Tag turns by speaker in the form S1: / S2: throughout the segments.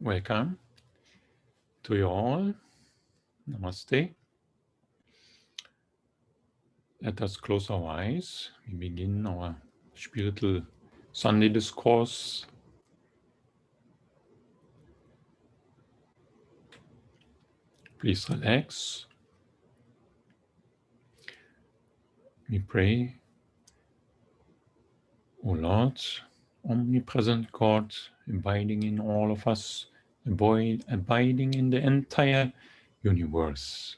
S1: Welcome to you all. Namaste. Let us close our eyes. We begin our spiritual Sunday discourse. Please relax. We pray, O Lord, omnipresent God, abiding in all of us, abiding in the entire universe.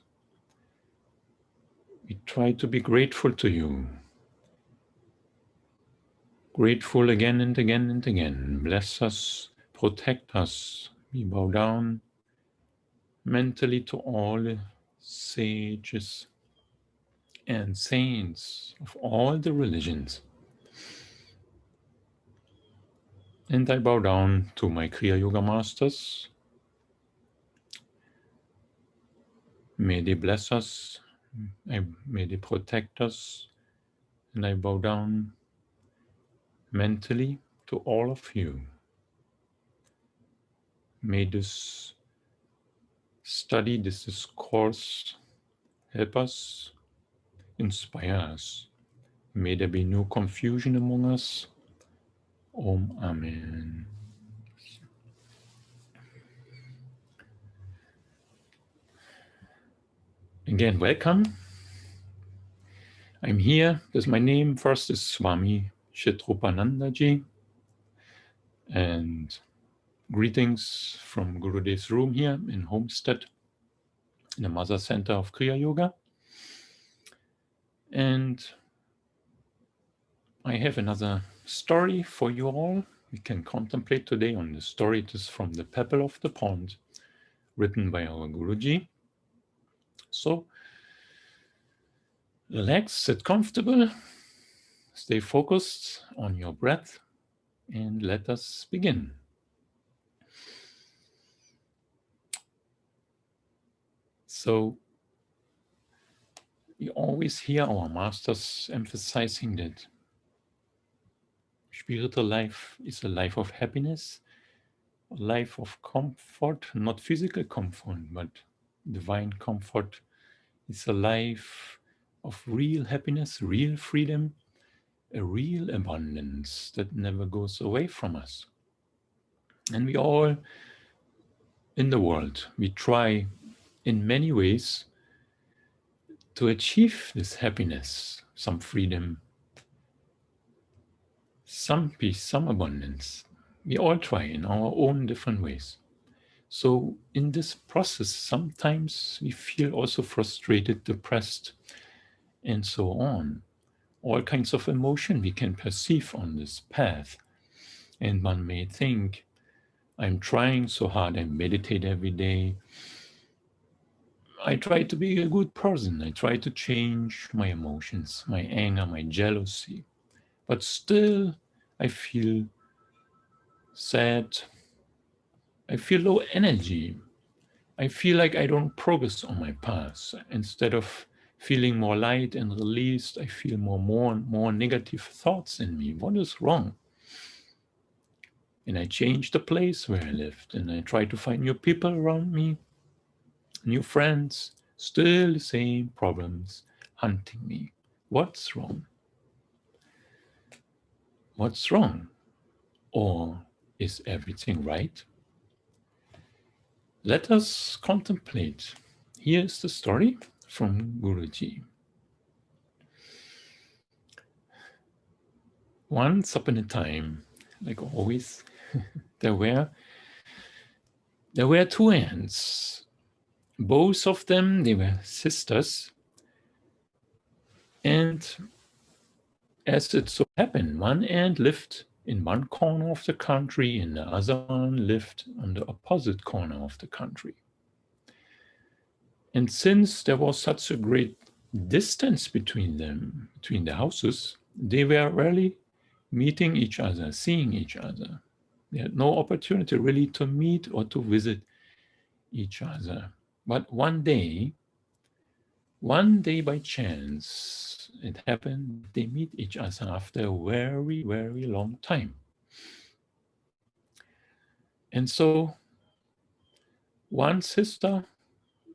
S1: We try to be grateful to you. Grateful again and again and again. Bless us, protect us. We bow down mentally to all sages and saints of all the religions. And I bow down to my Kriya Yoga masters. May they bless us, may they protect us, and I bow down mentally to all of you. May this study, this discourse help us, inspire us. May there be no confusion among us. Om Amen. Again, welcome. I'm here. That's my name. First is Swami Chidrupananda. And greetings from Gurudev's room here in Homestead, in the Mother Center of Kriya Yoga. And I have another story for you all. We can contemplate today on the story. It is from The Pebble of the Pond, written by our Guruji. So, relax, sit comfortable, stay focused on your breath, and let us begin. So, we always hear our masters emphasizing that spiritual life is a life of happiness, a life of comfort, not physical comfort, but divine comfort. It's a life of real happiness, real freedom, a real abundance that never goes away from us. And we all in the world, we try in many ways to achieve this happiness, some freedom, some peace, some abundance. We all try in our own different ways. So in this process, sometimes we feel also frustrated, depressed, and so on. All kinds of emotion we can perceive on this path. And one may think, I'm trying so hard, I meditate every day. I try to be a good person. I try to change my emotions, my anger, my jealousy. But still, I feel sad. I feel low energy. I feel like I don't progress on my path. Instead of feeling more light and released, I feel more negative thoughts in me. What is wrong? And I change the place where I lived, and I try to find new people around me, new friends, still the same problems hunting me. What's wrong? What's wrong? Or is everything right? Let us contemplate. Here's the story from Guruji. Once upon a time, like always, there were two ants. Both of them, they were sisters. And as it so happened, one ant lived in one corner of the country and the other one lived on the opposite corner of the country. And since there was such a great distance between them, between the houses, they were rarely meeting each other, seeing each other. They had no opportunity really to meet or to visit each other. But one day by chance, it happened they meet each other after a very, very long time. And so One sister,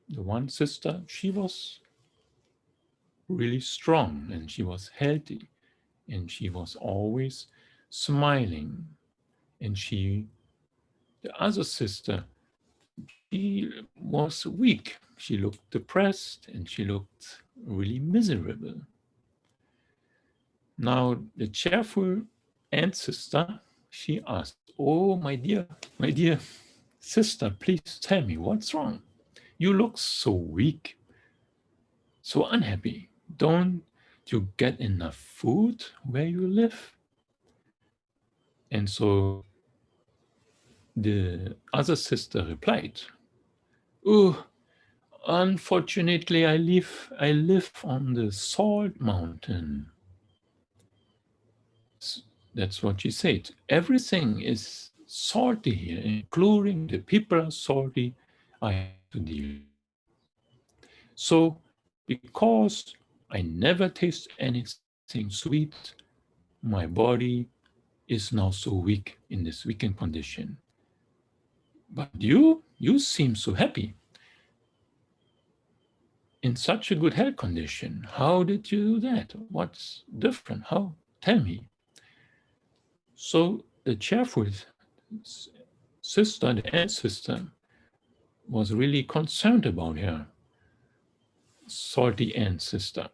S1: the one sister, she was really strong and she was healthy and she was always smiling. And the other sister, she was weak. She looked depressed and she looked really miserable. Now, the cheerful aunt sister, she asked, "Oh, my dear sister, please tell me what's wrong. You look so weak, so unhappy. Don't you get enough food where you live?" And so the other sister replied, "Oh, unfortunately, I live on the salt mountain." That's what she said. Everything is salty here, including the people are salty I have to deal with. So, because I never taste anything sweet, my body is now so weak in this weakened condition. But you seem so happy in such a good health condition. How did you do that? What's different? How? Tell me. So the cheerful sister, the ancestor, was really concerned about her salty ancestor.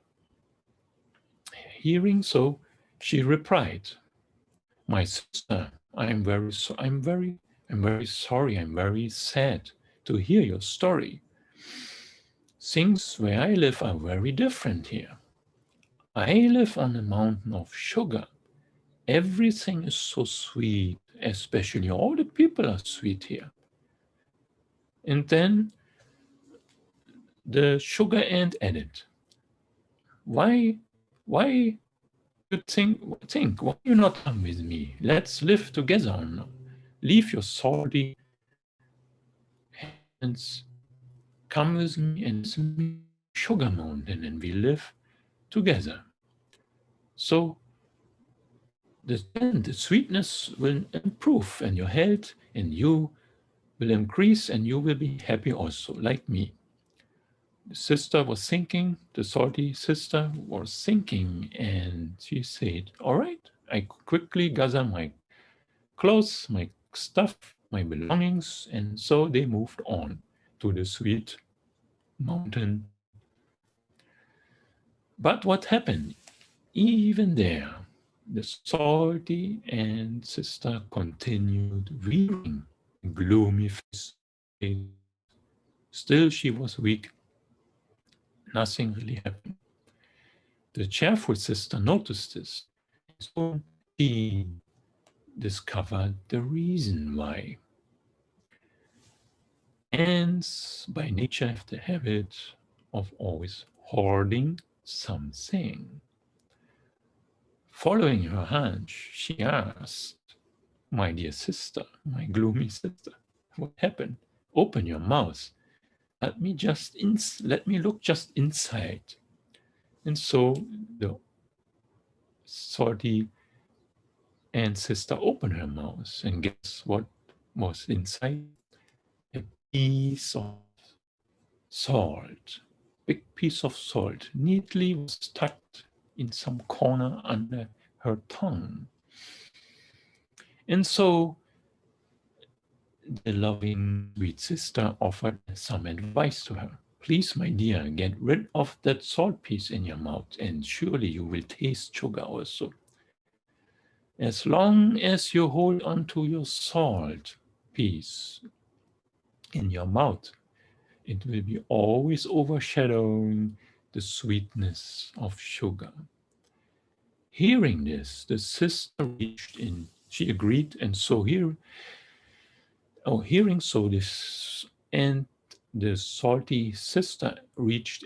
S1: Hearing so, she replied, "My sister, I'm very sorry. I'm very sad to hear your story. Things where I live are very different here. I live on a mountain of sugar. Everything is so sweet, especially all the people are sweet here." And then the sugar ant added, "Why, why you think, why you not come with me? Let's live together now. Leave your salty hands, come with me and with me sugar mountain and we live together." So the sweetness will improve and your health and you will increase and you will be happy also, like me. The sister was thinking, the salty sister was thinking, and she said, "All right." I quickly gather my clothes, my stuff, my belongings, and so they moved on to the sweet mountain. But what happened? Even there, the salty and sister continued wearing gloomy face. Still, she was weak. Nothing really happened. The cheerful sister noticed this. So she discovered the reason why. Ants by nature have the habit of always hoarding something. Following her hunch, she asked, "My dear sister, my gloomy sister, what happened? Open your mouth. Let me look just inside." And so the salty ant sister opened her mouth, and guess what was inside? A piece of salt. Big piece of salt neatly was tucked in some corner under her tongue. And so the loving sweet sister offered some advice to her. "Please, my dear, get rid of that salt piece in your mouth, and surely you will taste sugar also. As long as you hold on to your salt piece in your mouth, it will be always overshadowing the sweetness of sugar." Hearing this, the sister reached in. She agreed, and so hearing so this, and the salty sister reached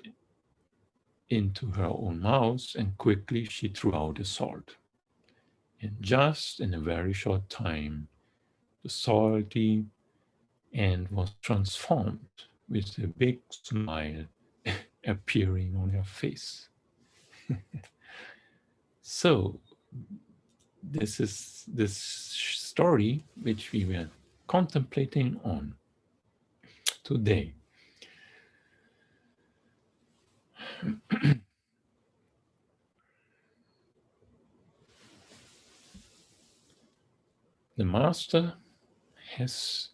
S1: into her own mouth, and quickly she threw out the salt. And just in a very short time, the salty ant was transformed with a big smile appearing on her face. So this is this story which we were contemplating on today. The Master has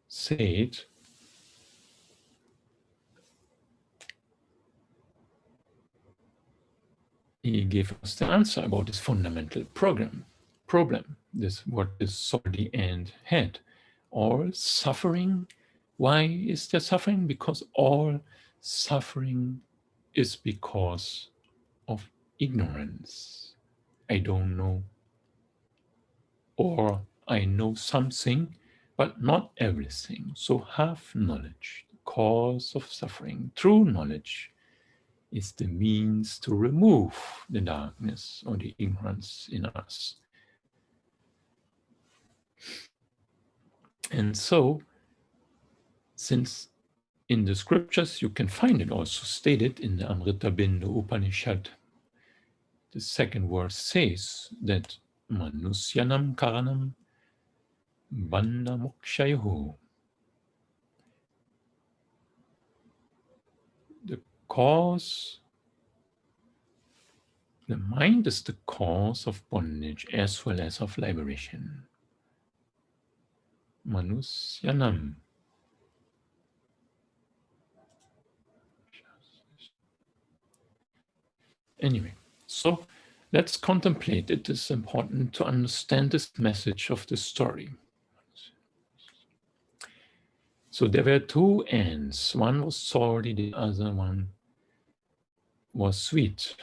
S1: said he gave us the answer about this fundamental problem, this what is salty and head. All suffering. Why is there suffering? Because all suffering is because of ignorance. I don't know, or I know something, but not everything. So have knowledge, the cause of suffering. True knowledge is the means to remove the darkness or the ignorance in us. And so, since in the scriptures you can find it also stated in the Amrita Bindu Upanishad, the second verse says that Manusyanam Karanam Bandha Mokshayoho. The cause, the mind is the cause of bondage as well as of liberation. Manusyanam. Anyway, so let's contemplate. It is important to understand this message of the story. So there were two ants. One was salty, the other one was sweet.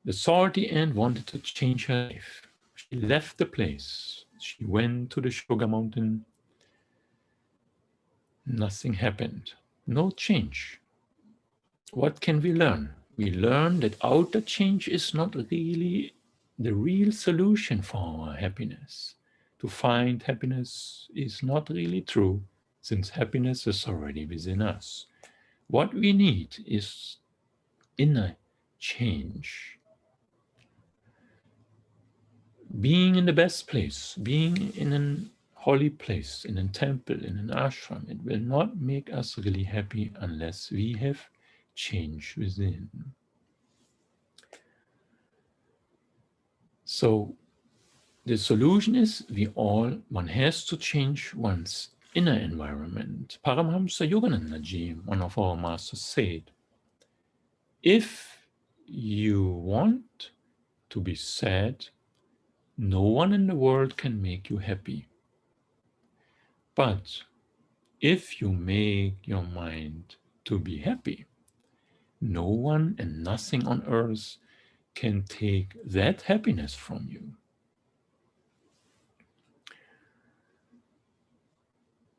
S1: The salty ant wanted to change her life. She left the place. She went to the sugar mountain. Nothing happened. No change. What can we learn? We learn that outer change is not really the real solution for our happiness. To find happiness is not really true, since happiness is already within us. What we need is inner change. Being in the best place, being in an holy place, in a temple, in an ashram, it will not make us really happy unless we have change within. So the solution is one has to change one's inner environment. Paramahamsa Yogananda Ji, one of our masters, said, if you want to be sad, no one in the world can make you happy. But if you make your mind to be happy, no one and nothing on earth can take that happiness from you.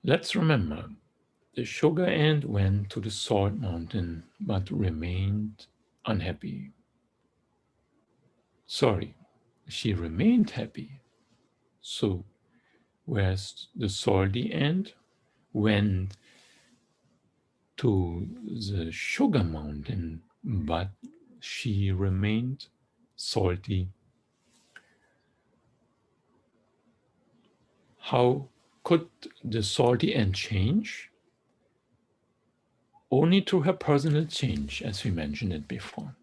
S1: Let's remember, the sugar ant went to the salt mountain but remained unhappy. Sorry, she remained happy. So, whereas the salty ant went to the sugar mountain, but she remained salty. How could the salty ant change? Only through her personal change, as we mentioned it before.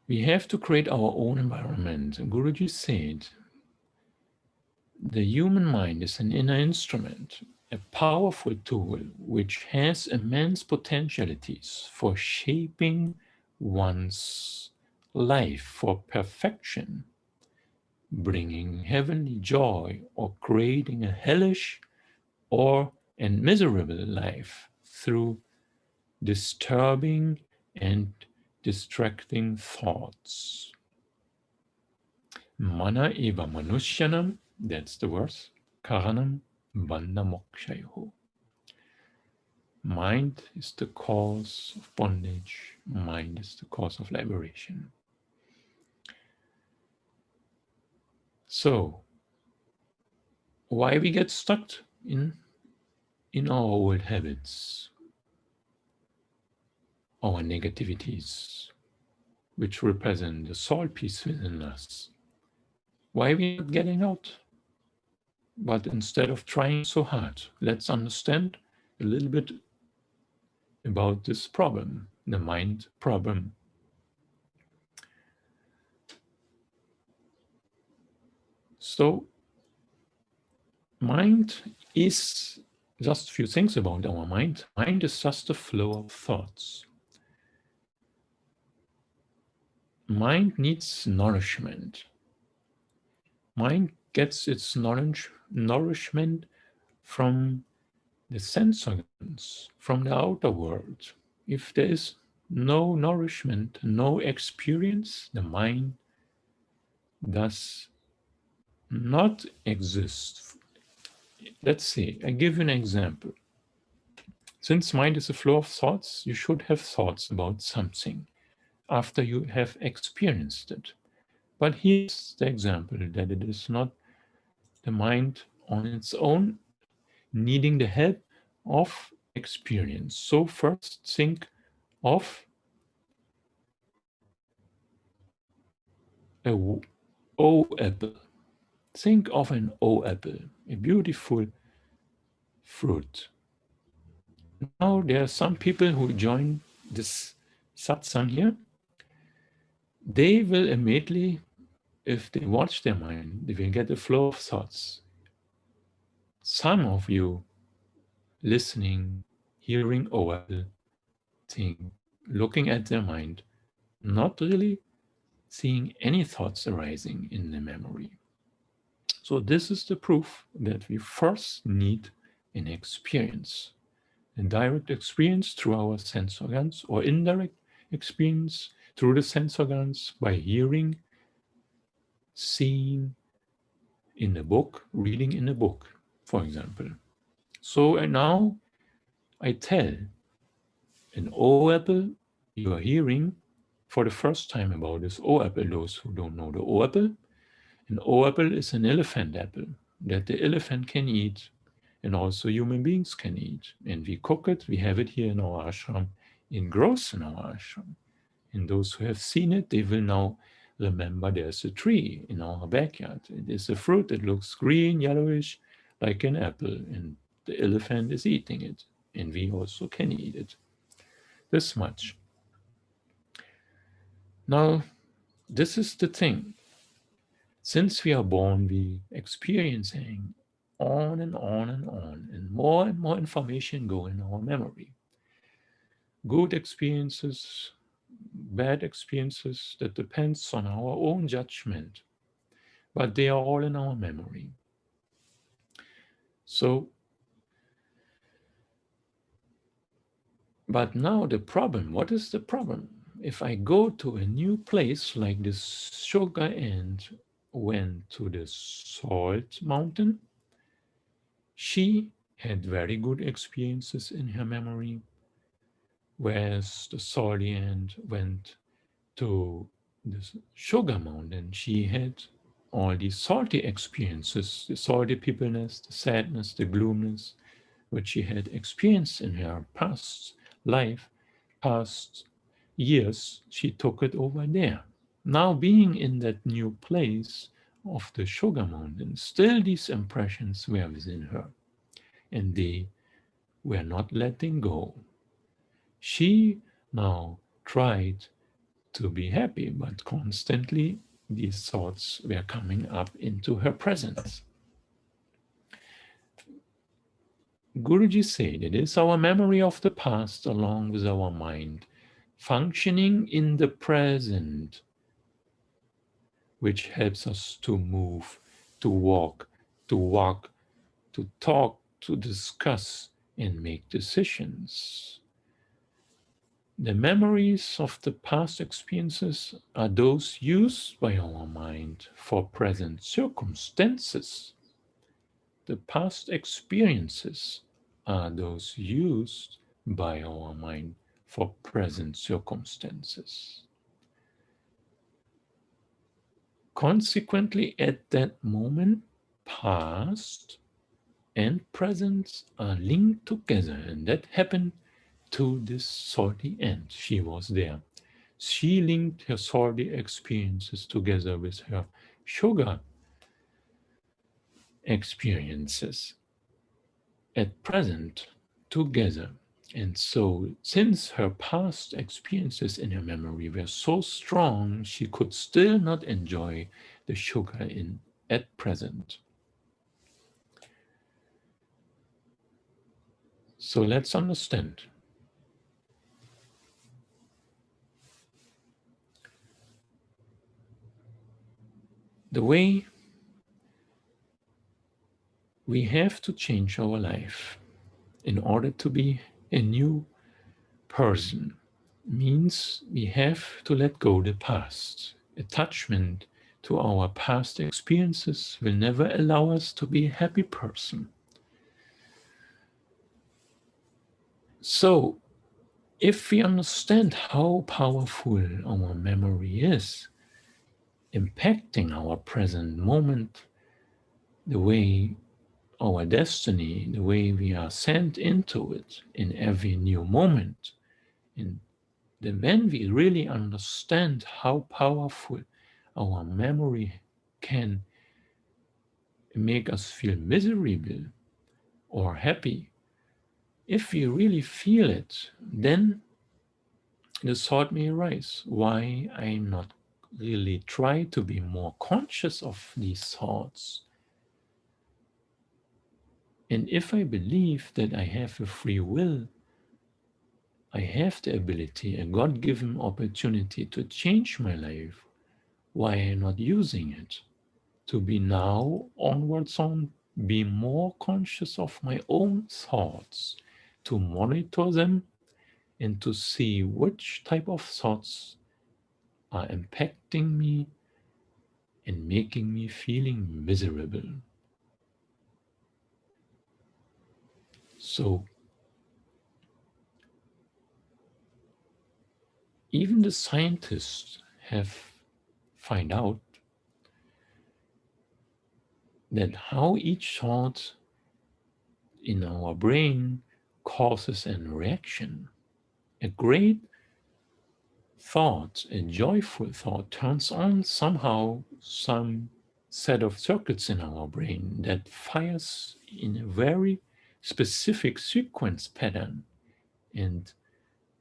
S1: We have to create our own environment. Guruji said, the human mind is an inner instrument, a powerful tool which has immense potentialities for shaping one's life for perfection, bringing heavenly joy or creating a hellish and miserable life through disturbing and distracting thoughts. Mana eva manushyanam, that's the verse, karanam bandha mokshayoho. Mind is the cause of bondage, mind is the cause of liberation. So, why we get stuck in our old habits, our negativities, which represent the soul piece within us? Why are we not getting out? But instead of trying so hard, let's understand a little bit about this problem, the mind problem. So, mind is just a few things about our mind. Mind is just a flow of thoughts. Mind needs nourishment. Mind gets its nourishment from the sense organs, from the outer world. If there is no nourishment, no experience, the mind does not exist. Let's see, I give you an example. Since mind is a flow of thoughts, you should have thoughts about something after you have experienced it. But here's the example that it is not the mind on its own needing the help of experience. So first think of a O apple. Think of an O apple, a beautiful fruit. Now there are some people who join this satsang here. They will immediately, if they watch their mind, they will get a flow of thoughts. Some of you listening, hearing O apple, think, looking at their mind, not really seeing any thoughts arising in the memory. So this is the proof that we first need an experience, a direct experience through our sense organs, or indirect experience through the sense organs by hearing, seeing in a book, reading in a book, for example. So and now I tell an O apple, you are hearing for the first time about this O apple, those who don't know the O apple. An O apple is an elephant apple that the elephant can eat and also human beings can eat. And we cook it, we have it here in our ashram. It grows in our ashram. And those who have seen it, they will now remember there's a tree in our backyard. It is a fruit that looks green, yellowish, like an apple, and the elephant is eating it. And we also can eat it. This much. Now, this is the thing. Since we are born, we experiencing on and on and more information go in our memory. Good experiences, bad experiences, that depends on our own judgment, but they are all in our memory. So, but now the problem, what is the problem? If I go to a new place like this sugar and went to the salt mountain, she had very good experiences in her memory, whereas the salty ant went to the sugar mountain. She had all these salty experiences, the salty peopleness, the sadness, the gloomness, which she had experienced in her past life, past years. She took it over there. Now being in that new place of the sugar mountain, still these impressions were within her, and they were not letting go. She now tried to be happy, but constantly these thoughts were coming up into her presence. Guruji said it is our memory of the past along with our mind functioning in the present which helps us to move, to walk, to talk, to discuss, and make decisions. The memories of the past experiences are those used by our mind for present circumstances. The past experiences are those used by our mind for present circumstances. Consequently, at that moment, past and present are linked together, and that happened to this salty ant. She was there. She linked her salty experiences together with her sugar experiences at present together. And so, since her past experiences in her memory were so strong, she could still not enjoy the sugar in at present. So let's understand. The way we have to change our life in order to be a new person means we have to let go the past. Attachment to our past experiences will never allow us to be a happy person. So, if we understand how powerful our memory is, impacting our present moment, the way our destiny, the way we are sent into it in every new moment, and then when we really understand how powerful our memory can make us feel miserable or happy, if we really feel it, then the thought may arise, why I not really try to be more conscious of these thoughts? And if I believe that I have a free will, I have the ability, a God-given opportunity to change my life, why am I not using it? To be now onwards on, be more conscious of my own thoughts, to monitor them and to see which type of thoughts are impacting me and making me feeling miserable. So even the scientists have find out that how each thought in our brain causes a reaction. A great thought, a joyful thought, turns on somehow some set of circuits in our brain that fires in a very specific sequence pattern and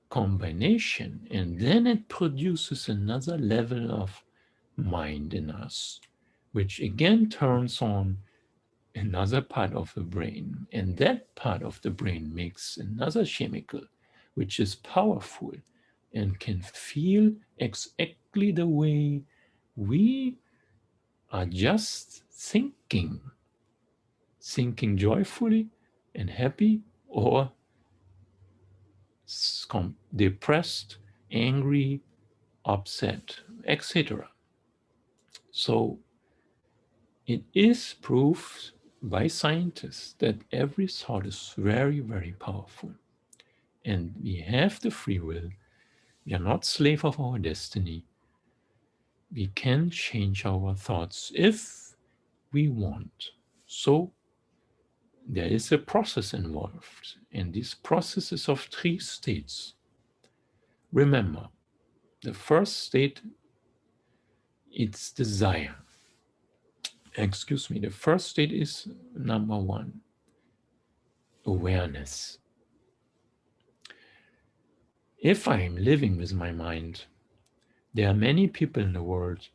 S1: combination, and then it produces another level of mind in us, which again turns on another part of the brain, and that part of the brain makes another chemical, which is powerful and can feel exactly the way we are just thinking joyfully and happy, or depressed, angry, upset, etc. So it is proved by scientists that every thought is very, very powerful. And we have the free will. We are not slave of our destiny. We can change our thoughts if we want. So there is a process involved, and this process is of 3 states. Remember, the first state, it's desire. Excuse me, the first state is number 1, awareness. If I'm living with my mind, there are many people in the world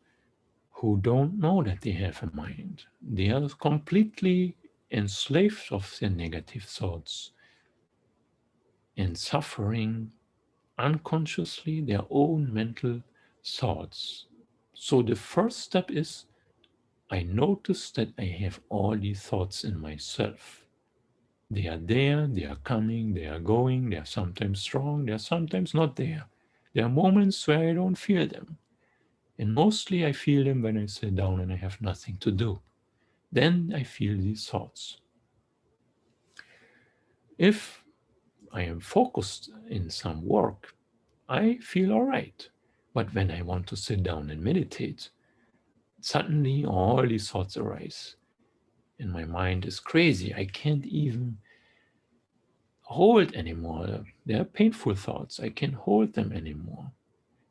S1: who don't know that they have a mind. They are completely enslaved of their negative thoughts and suffering unconsciously their own mental thoughts. So the first step is I notice that I have all these thoughts in myself. They are there, they are coming, they are going, they are sometimes strong, they are sometimes not there. There are moments where I don't feel them. And mostly I feel them when I sit down and I have nothing to do. Then I feel these thoughts. If I am focused in some work, I feel all right. But when I want to sit down and meditate, suddenly all these thoughts arise. And my mind is crazy. I can't even hold anymore. They are painful thoughts. I can't hold them anymore.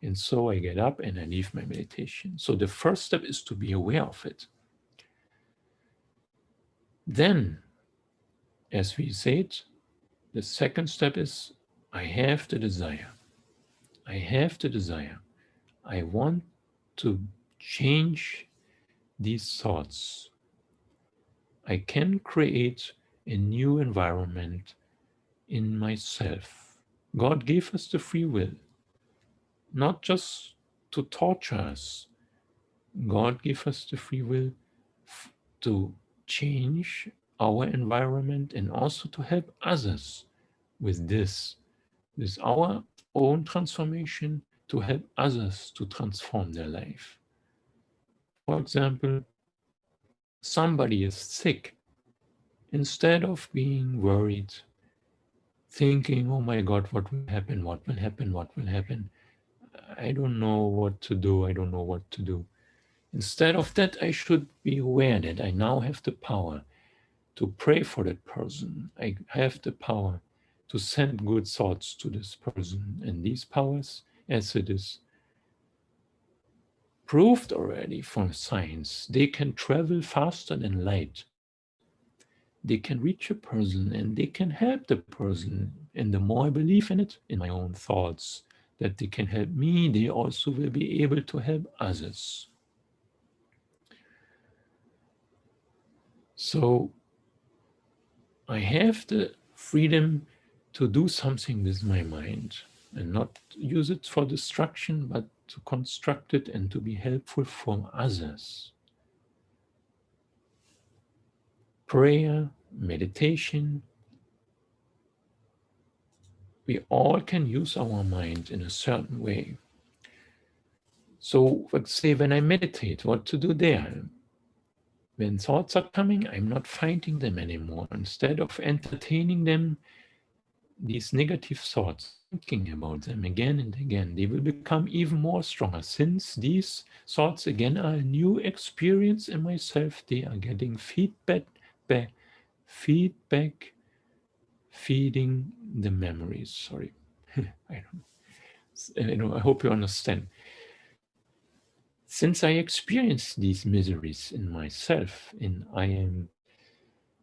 S1: And so I get up and I leave my meditation. So the first step is to be aware of it. Then, as we said, the second step is I have the desire. I have the desire. I want to change these thoughts. I can create a new environment in myself. God gave us the free will, not just to torture us. God gave us the free will to change our environment and also to help others with this, with our own transformation, to help others to transform their life. For example, somebody is sick. Instead of being worried, thinking, oh my God, what will happen? What will happen? What will happen? I don't know what to do. I don't know what to do. Instead of that, I should be aware that I now have the power to pray for that person. I have the power to send good thoughts to this person. And these powers, as it is proved already from science, they can travel faster than light. They can reach a person and they can help the person. And the more I believe in it, in my own thoughts, that they can help me, they also will be able to help others. So I have the freedom to do something with my mind and not use it for destruction, but to construct it and to be helpful for others. Prayer, meditation, we all can use our mind in a certain way. So let's say when I meditate, what to do there? When thoughts are coming, I'm not fighting them anymore. Instead of entertaining them, these negative thoughts, thinking about them again and again, they will become even more stronger. Since these thoughts again are a new experience in myself, they are getting feeding the memories. Sorry, I hope you understand. Since I experience these miseries in myself and I am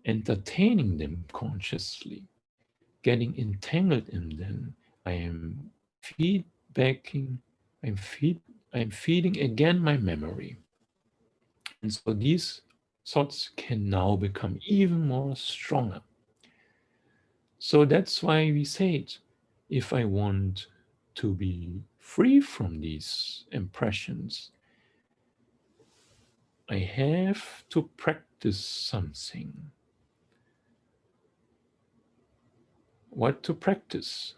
S1: entertaining them consciously, getting entangled in them, I am feedbacking, I'm feeding again my memory. And so these thoughts can now become even more stronger. So that's why we say it. If I want to be free from these impressions, I have to practice something. What to practice?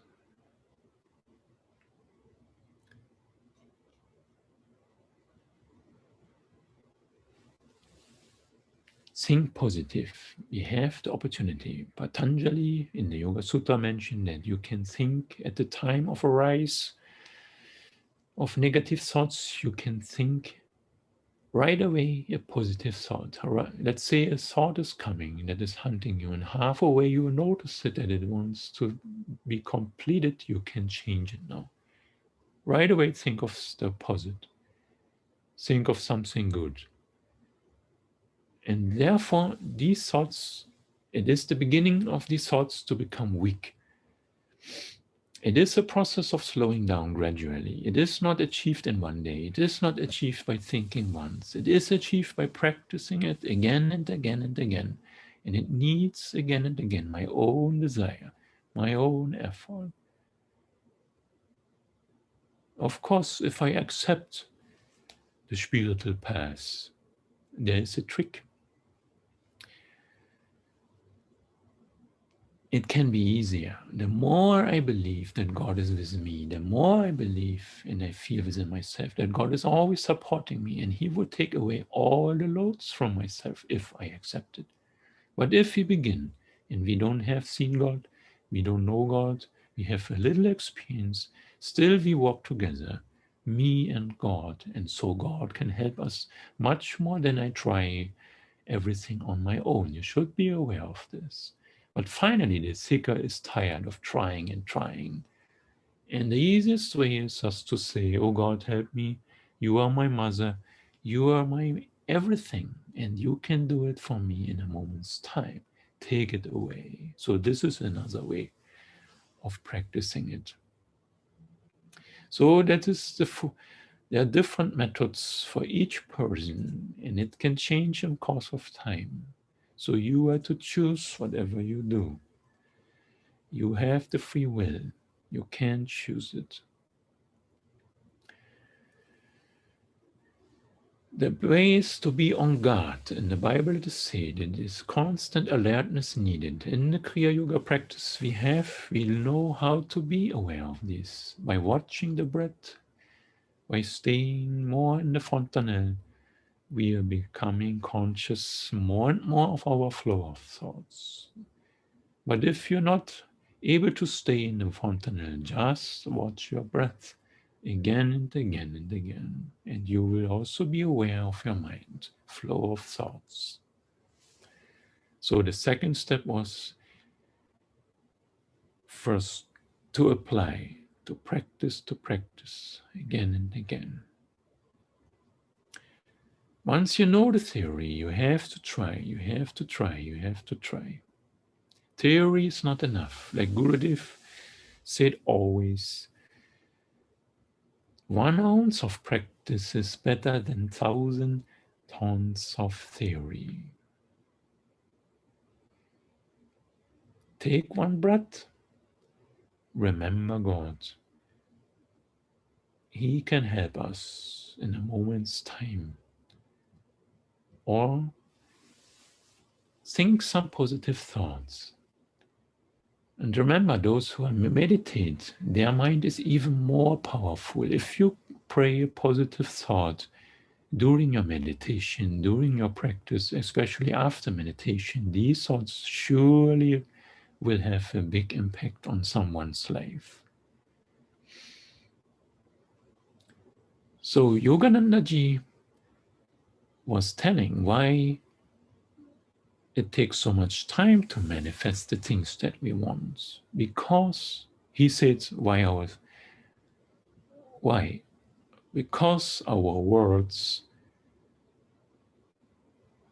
S1: Think positive. We have the opportunity. Patanjali in the Yoga Sutra mentioned that you can think at the time of a rise of negative thoughts, you can think right away a positive thought. Let's say a thought is coming that is hunting you, and halfway you notice it that it wants to be completed, you can change it now. Right away, think of the opposite. Think of something good. And therefore, these thoughts, it is the beginning of these thoughts to become weak. It is a process of slowing down gradually. It is not achieved in one day. It is not achieved by thinking once. It is achieved by practicing it again and again and again. And it needs again and again my own desire, my own effort. Of course, if I accept the spiritual path, there is a trick. It can be easier. The more I believe that God is with me, the more I believe and I feel within myself that God is always supporting me and He will take away all the loads from myself if I accept it. But if we begin and we don't have seen God, we don't know God, we have a little experience, still we walk together, me and God, and so God can help us much more than I try everything on my own. You should be aware of this. But finally, the seeker is tired of trying and trying. And the easiest way is just to say, oh God, help me. You are my mother. You are my everything, and you can do it for me in a moment's time. Take it away. So this is another way of practicing it. So that is there are different methods for each person, and it can change in course of time. So you are to choose whatever you do. You have the free will. You can choose it. The way is to be on guard. In the Bible it is said it is constant alertness needed. In the Kriya Yoga practice we know how to be aware of this by watching the breath, by staying more in the fontanelle. We are becoming conscious more and more of our flow of thoughts. But if you're not able to stay in the fontanelle, just watch your breath again and again and again, and you will also be aware of your mind, flow of thoughts. So the second step was first to apply, to practice again and again. Once you know the theory, you have to try, you have to try, you have to try. Theory is not enough. Like Gurudev said always, 1 ounce of practice is better than 1,000 tons of theory. Take one breath, remember God. He can help us in a moment's time. Or think some positive thoughts. And remember, those who meditate, their mind is even more powerful. If you pray a positive thought during your meditation, during your practice, especially after meditation, these thoughts surely will have a big impact on someone's life. So Yogananda Ji was telling why it takes so much time to manifest the things that we want. Because he said, why? Because our words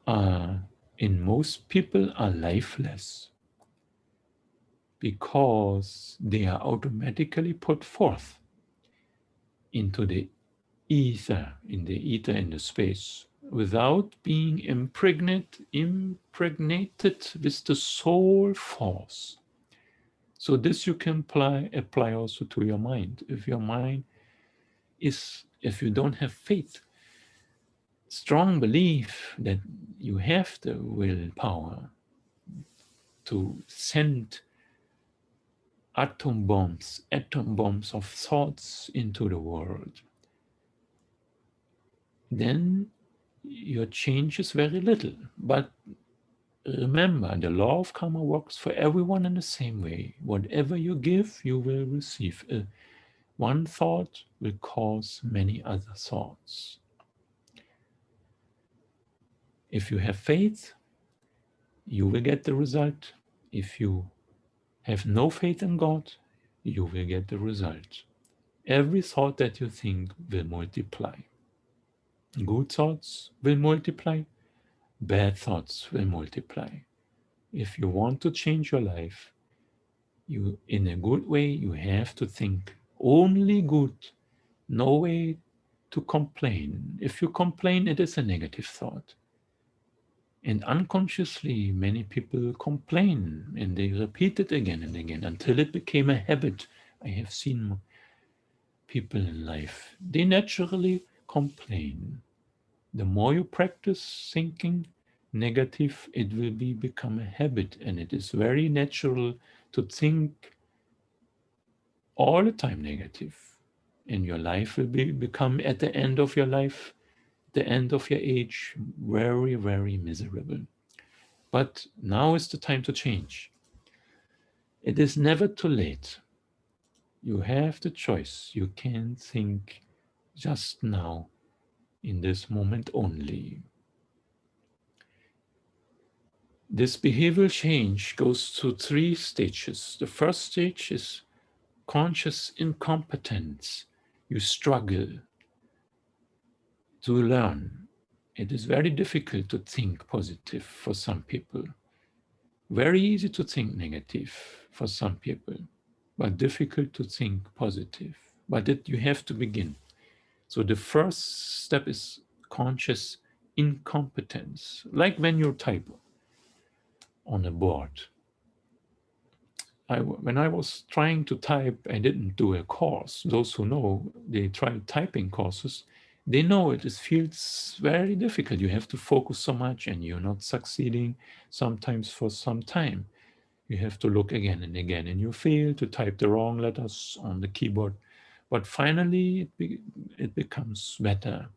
S1: are, in most people, are lifeless. Because they are automatically put forth into the ether, in the space, without being impregnated with the soul force. So this you can apply also to your mind. If your mind is, if you don't have faith, strong belief that you have the willpower to send atom bombs of thoughts into the world, then your change is very little. But remember, the law of karma works for everyone in the same way. Whatever you give, you will receive. One thought will cause many other thoughts. If you have faith, you will get the result. If you have no faith in God, you will get the result. Every thought that you think will multiply. Good thoughts will multiply. Bad thoughts will multiply. If you want to change your life, you, in a good way, you have to think only good. No way to complain. If you complain, it is a negative thought. And unconsciously, many people complain and they repeat it again and again until it became a habit. I have seen people in life, they naturally complain. The more you practice thinking negative, it will become a habit, and it is very natural to think all the time negative. And your life will become, at the end of your life, the end of your age, very, very miserable. But now is the time to change. It is never too late. You have the choice. You can think just now, in this moment only. This behavioral change goes through 3 stages. The first stage is conscious incompetence. You struggle to learn. It is very difficult to think positive for some people. Very easy to think negative for some people, but difficult to think positive. But you have to begin. So the first step is conscious incompetence, like when you type on a board. When I was trying to type, I didn't do a course. Those who know, they try typing courses, they know it feels very difficult. You have to focus so much and you're not succeeding sometimes for some time. You have to look again and again and you fail to type the wrong letters on the keyboard. But finally, it becomes better.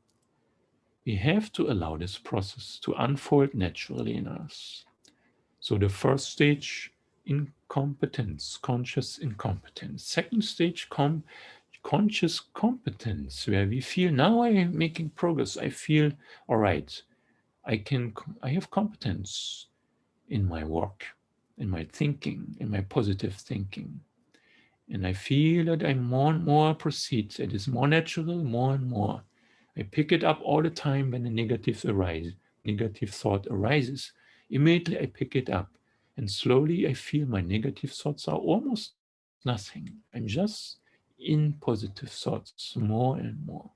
S1: We have to allow this process to unfold naturally in us. So the first stage, incompetence, conscious incompetence. Second stage, conscious competence, where we feel now I am making progress. I feel all right. I have competence in my work, in my thinking, in my positive thinking. And I feel that I more and more proceed. It is more natural, more and more. I pick it up all the time when a negative thought arises. Immediately I pick it up. And slowly I feel my negative thoughts are almost nothing. I'm just in positive thoughts more and more.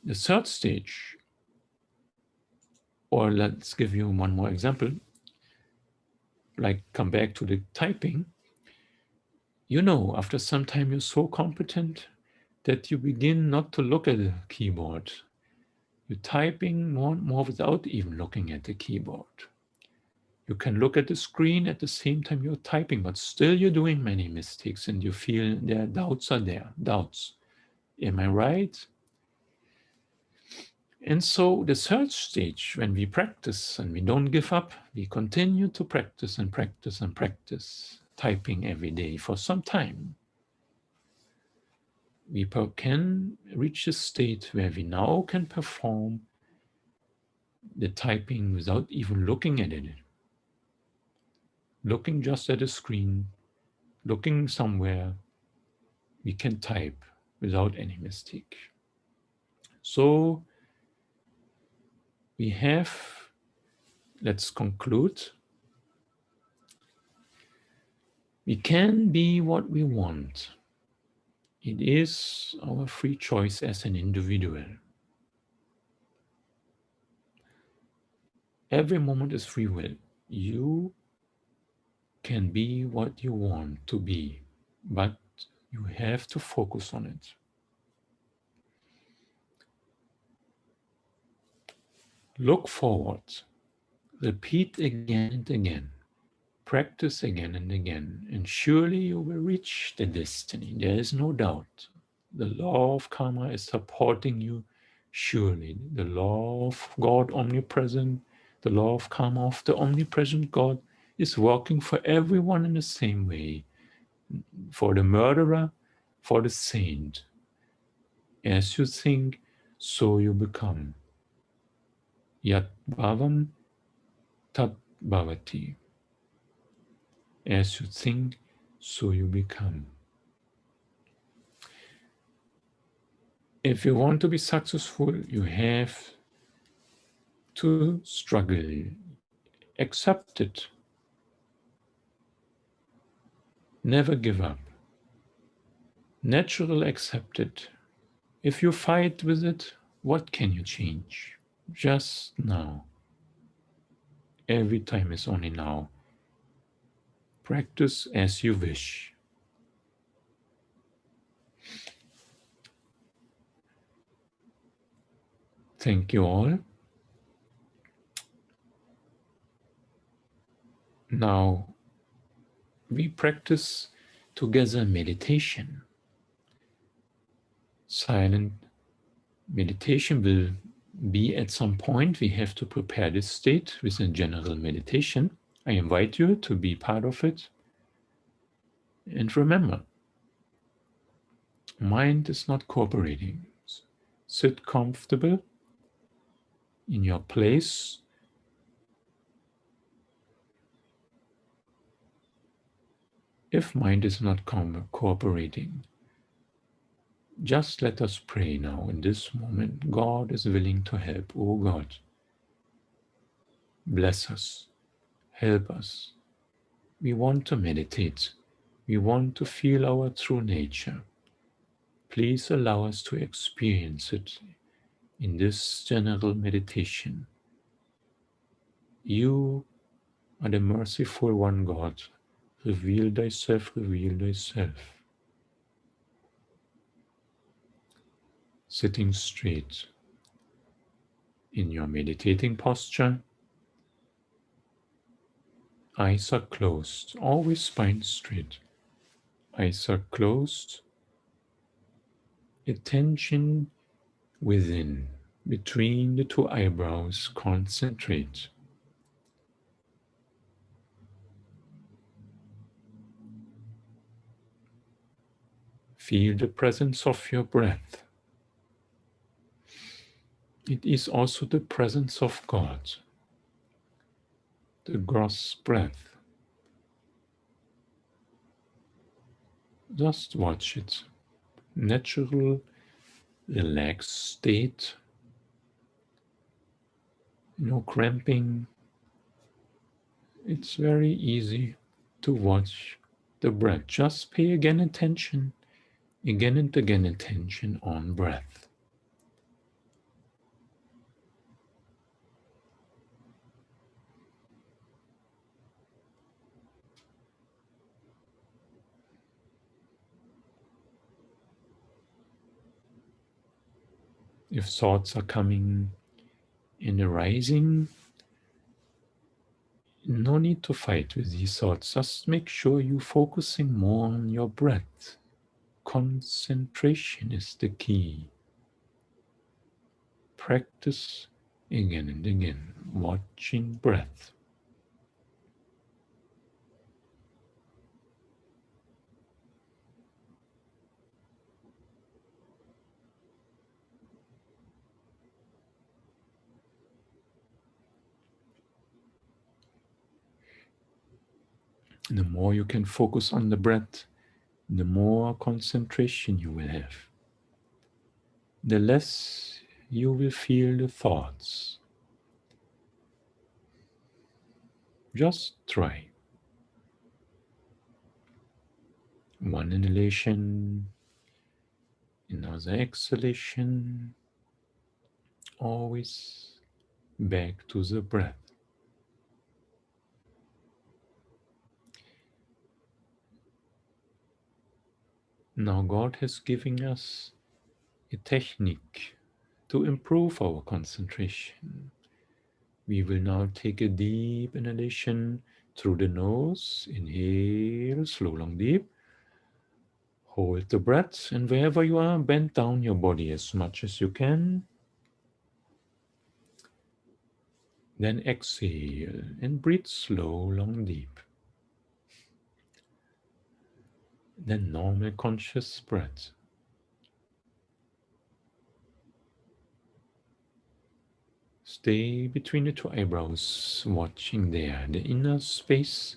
S1: The third stage, or let's give you one more example, like come back to the typing. After some time you're so competent that you begin not to look at the keyboard. You're typing more and more without even looking at the keyboard. You can look at the screen at the same time you're typing, but still you're doing many mistakes and you feel there doubts are there. Doubts. Am I right? And so the third stage, when we practice and we don't give up, we continue to practice and practice and practice, typing every day for some time. We can reach a state where we now can perform the typing without even looking at it. Looking just at a screen, looking somewhere, we can type without any mistake. So we have, let's conclude. We can be what we want. It is our free choice as an individual. Every moment is free will. You can be what you want to be, but you have to focus on it. Look forward. Repeat again and again. Practice again and again, and surely you will reach the destiny. There is no doubt. The law of karma is supporting you, surely. The law of God omnipresent, the law of karma of the omnipresent God is working for everyone in the same way. For the murderer, for the saint. As you think, so you become. Yat bhavam tat bhavati. As you think, so you become. If you want to be successful, you have to struggle. Accept it. Never give up. Natural accept it. If you fight with it, what can you change? Just now. Every time is only now. Practice as you wish. Thank you all. Now we practice together meditation. Silent meditation will be at some point. We have to prepare this state with a general meditation. I invite you to be part of it. And remember, mind is not cooperating. Sit comfortable in your place. If mind is not cooperating, Just let us pray now in this moment. God is willing to help. Oh God, bless us, help us. We want to meditate. We want to feel our true nature. Please allow us to experience it in this general meditation. You are the merciful one, God. Reveal thyself, reveal thyself. Sitting straight in your meditating posture. Eyes are closed, always spine straight. Eyes are closed. Attention within, between the two eyebrows, concentrate. Feel the presence of your breath. It is also the presence of God, the gross breath. Just watch it. Natural, relaxed state. No cramping. It's very easy to watch the breath. Just pay again attention, again and again attention on breath. If thoughts are coming and arising, no need to fight with these thoughts. Just make sure you're focusing more on your breath. Concentration is the key. Practice again and again, watching breath. The more you can focus on the breath, the more concentration you will have. The less you will feel the thoughts. Just try. One inhalation, another exhalation, always back to the breath. Now God has given us a technique to improve our concentration. We will now take a deep inhalation through the nose. Inhale, slow, long, deep. Hold the breath, and wherever you are, bend down your body as much as you can. Then exhale and breathe slow, long, deep. Then normal conscious breath. Stay between the two eyebrows, watching there, the inner space.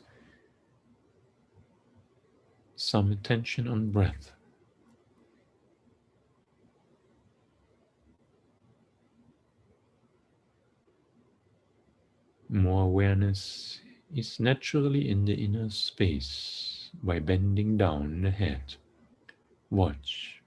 S1: Some attention on breath. More awareness is naturally in the inner space by bending down the head. Watch.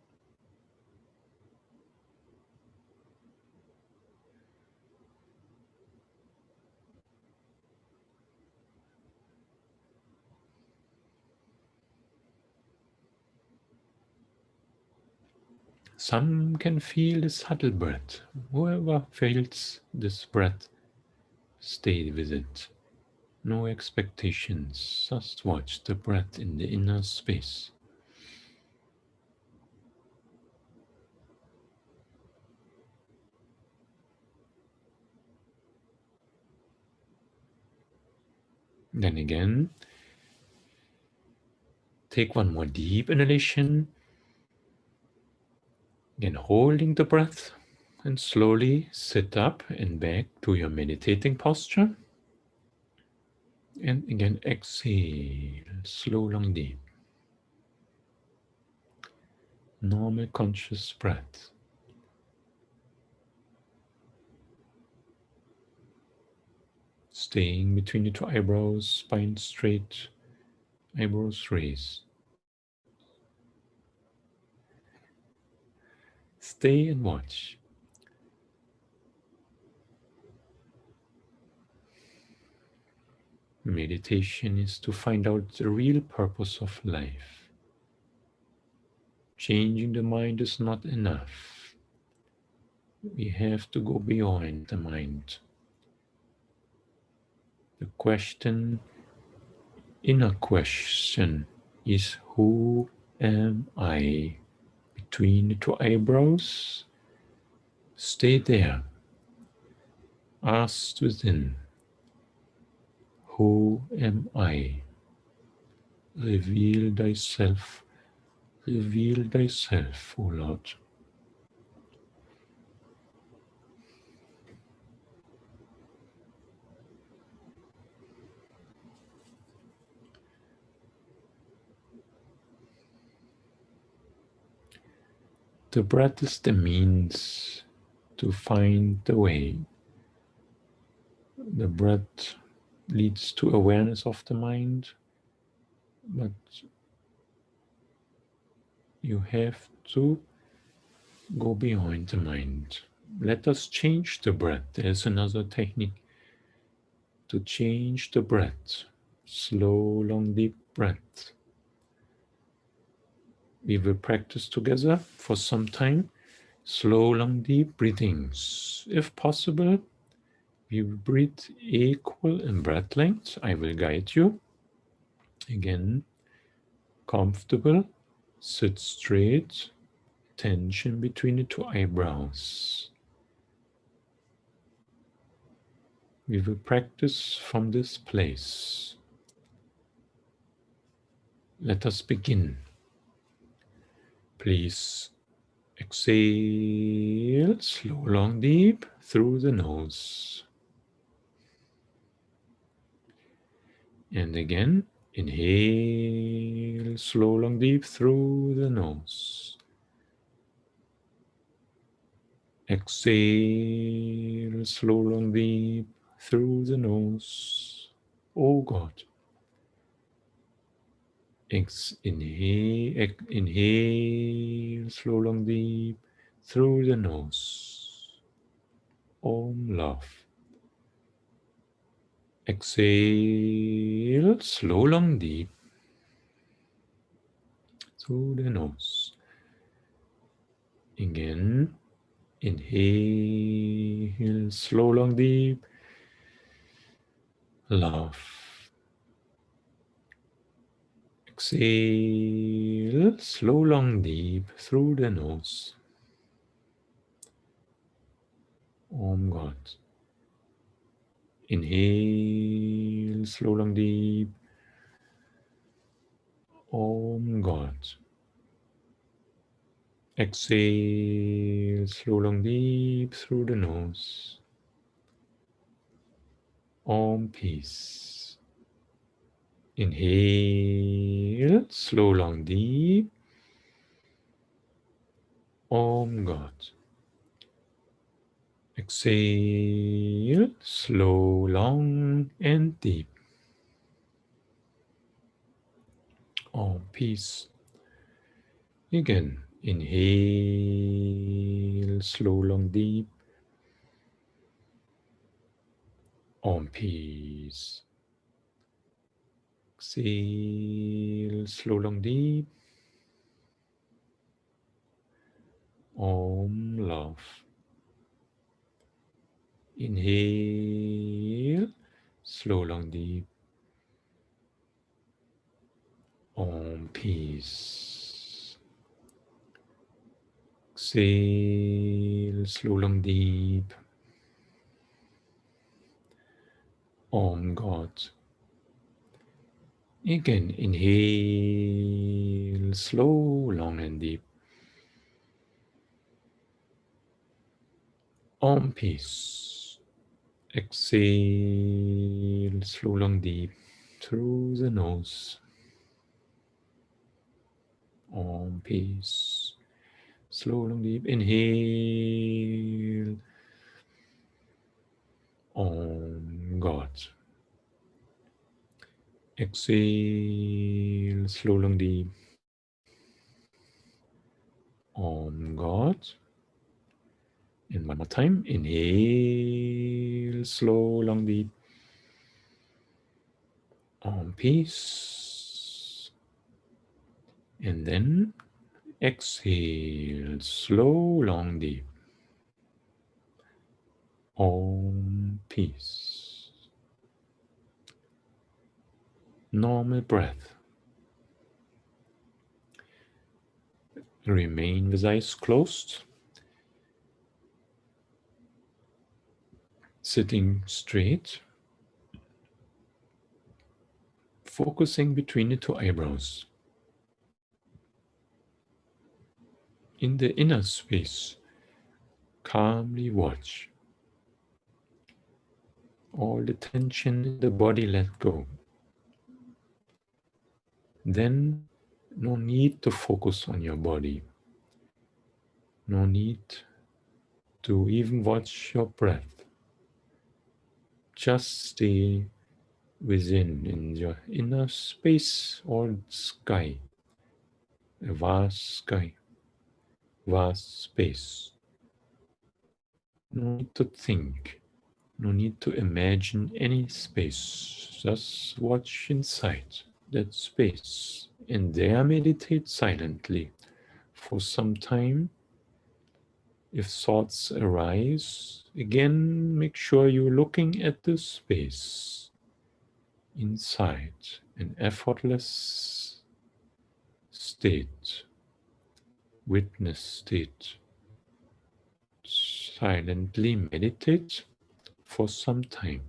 S1: Some can feel the subtle breath. Whoever feels this breath, stay with it. No expectations, just watch the breath in the inner space. Then again, take one more deep inhalation. Again, holding the breath, and slowly sit up and back to your meditating posture. And again, exhale, slow, long, deep. Normal conscious breath. Staying between the two eyebrows, spine straight, eyebrows raised. Stay and watch. Meditation is to find out the real purpose of life. Changing the mind is not enough. We have to go beyond the mind. The question, inner question, is who am I? Between the two eyebrows, stay there. Ask within, who am I? Reveal thyself, O Lord. The breath is the means to find the way. The breath leads to awareness of the mind, but you have to go beyond the mind. Let us change the breath. There's another technique to change the breath. Slow, long, deep breath. We will practice together for some time. Slow, long, deep breathings. If possible, we will breathe equal in breath length. I will guide you. Again, comfortable. Sit straight. Tension between the two eyebrows. We will practice from this place. Let us begin. Please exhale, slow, long, deep through the nose. And again, inhale, slow, long, deep through the nose. Exhale, slow, long, deep through the nose. Oh God. Inhale, slow, long, deep through the nose. Om love. Exhale, slow, long, deep through the nose. Again, inhale, slow, long, deep, love. Exhale, slow, long, deep through the nose. Om God. Inhale, slow, long, deep. Om God. Exhale, slow, long, deep through the nose. Om peace. Inhale, slow, long, deep. Om God. Exhale, slow, long, and deep. Om peace. Again, inhale, slow, long, deep. Om peace. Exhale, slow, long, deep. Om love. Inhale, slow, long, deep. Om peace. Exhale, slow, long, deep. Om God. Again, inhale, slow, long, and deep. Om peace. Exhale, slow, long, deep through the nose. Om peace. Slow, long, deep. Inhale. Om God. Exhale. Slow, long, deep. Om God. And one more time. Inhale. Slow, long, deep. Om peace. And then exhale. Slow, long, deep. Om peace. Normal breath. Remain with eyes closed. Sitting straight. Focusing between the two eyebrows. In the inner space, calmly watch. All the tension in the body let go. Then, no need to focus on your body. No need to even watch your breath. Just stay within, in your inner space or sky. A vast sky, vast space. No need to think. No need to imagine any space. Just watch inside that space and there meditate silently for some time. If thoughts arise, again make sure you're looking at the space inside, an effortless state, witness state. Silently meditate for some time.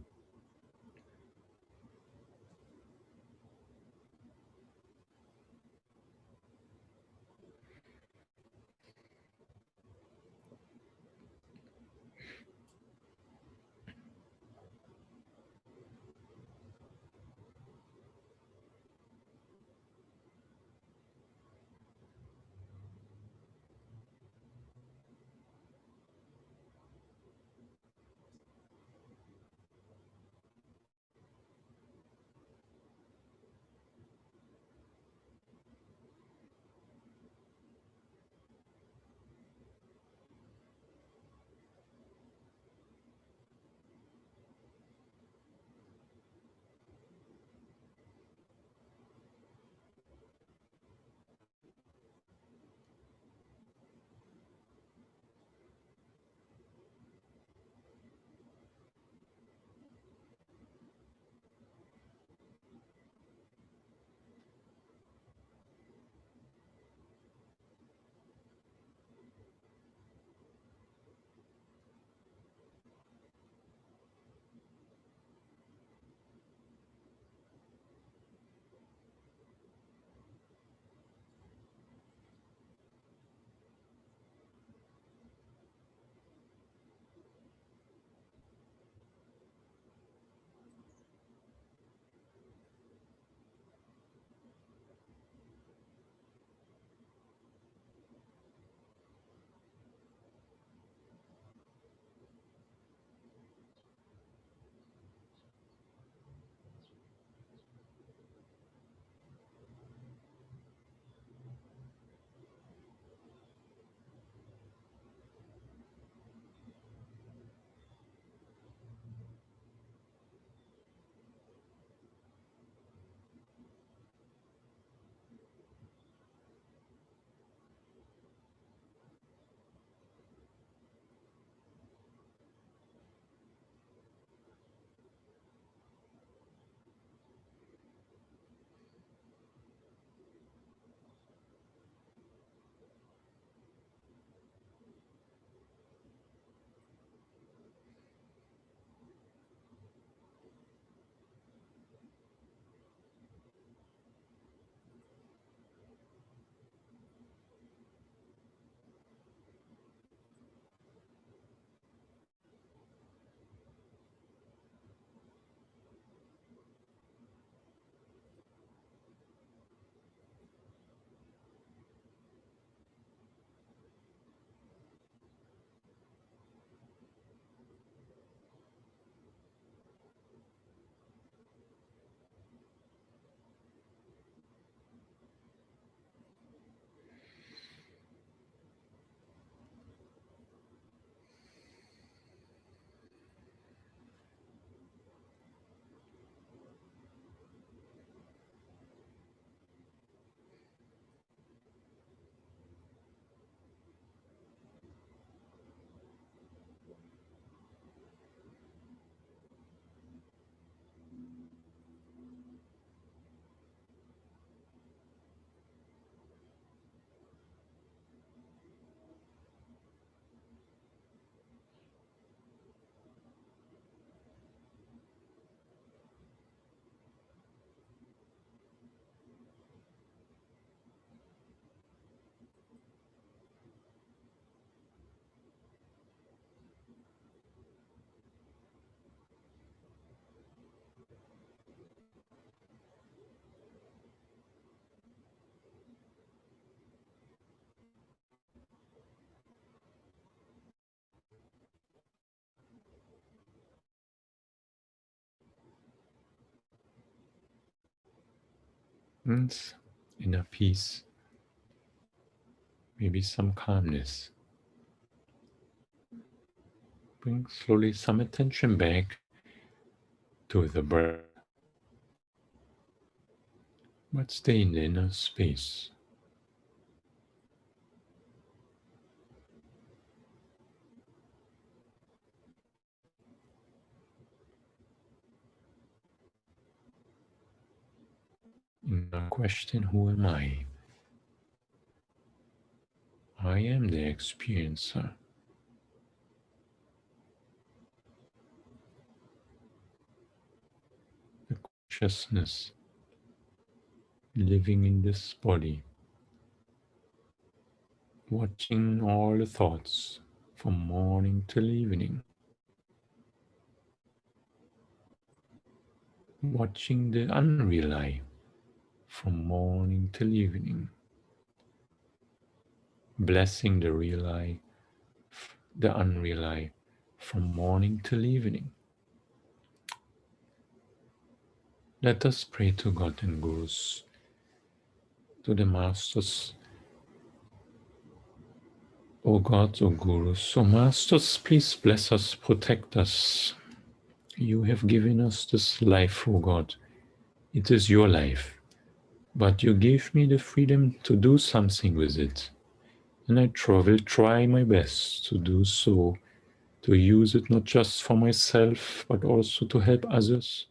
S1: and inner peace, maybe some calmness. Bring slowly some attention back to the breath, but stay in the inner space. Inner question, who am I? I am the experiencer. The consciousness living in this body, watching all the thoughts from morning till evening, watching the unreal I from morning till evening, blessing the real I, the unreal I from morning till evening. Let us pray to God and Gurus, to the Masters. O God, O Gurus, O Masters, please bless us, protect us. You have given us this life, O God. It is your life. But you gave me the freedom to do something with it. And I will try my best to do so, to use it not just for myself, but also to help others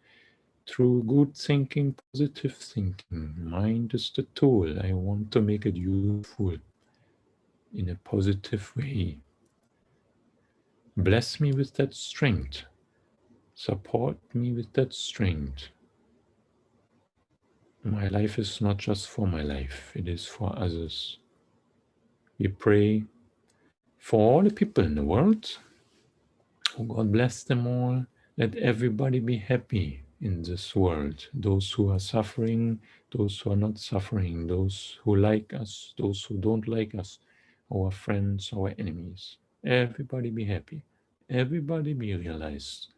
S1: through good thinking, positive thinking. Mind is the tool. I want to make it useful in a positive way. Bless me with that strength. Support me with that strength. My life is not just for my life, it is for others. We pray for all the people in the world. Oh God, bless them all. Let everybody be happy in this world. Those who are suffering, those who are not suffering, those who like us, those who don't like us, our friends, our enemies. Everybody be happy. Everybody be realized.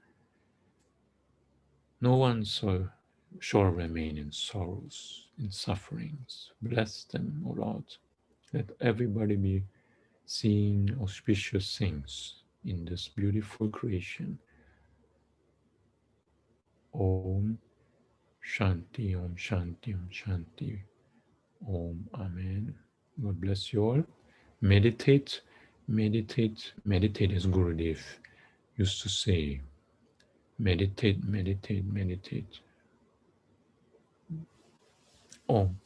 S1: No one shall remain in sorrows, in sufferings. Bless them, O Lord. Let everybody be seeing auspicious things in this beautiful creation. Om Shanti, Om Shanti, Om Shanti, Om Amen. God bless you all. Meditate, meditate, meditate, as Gurudev used to say. Meditate, meditate, meditate. Om.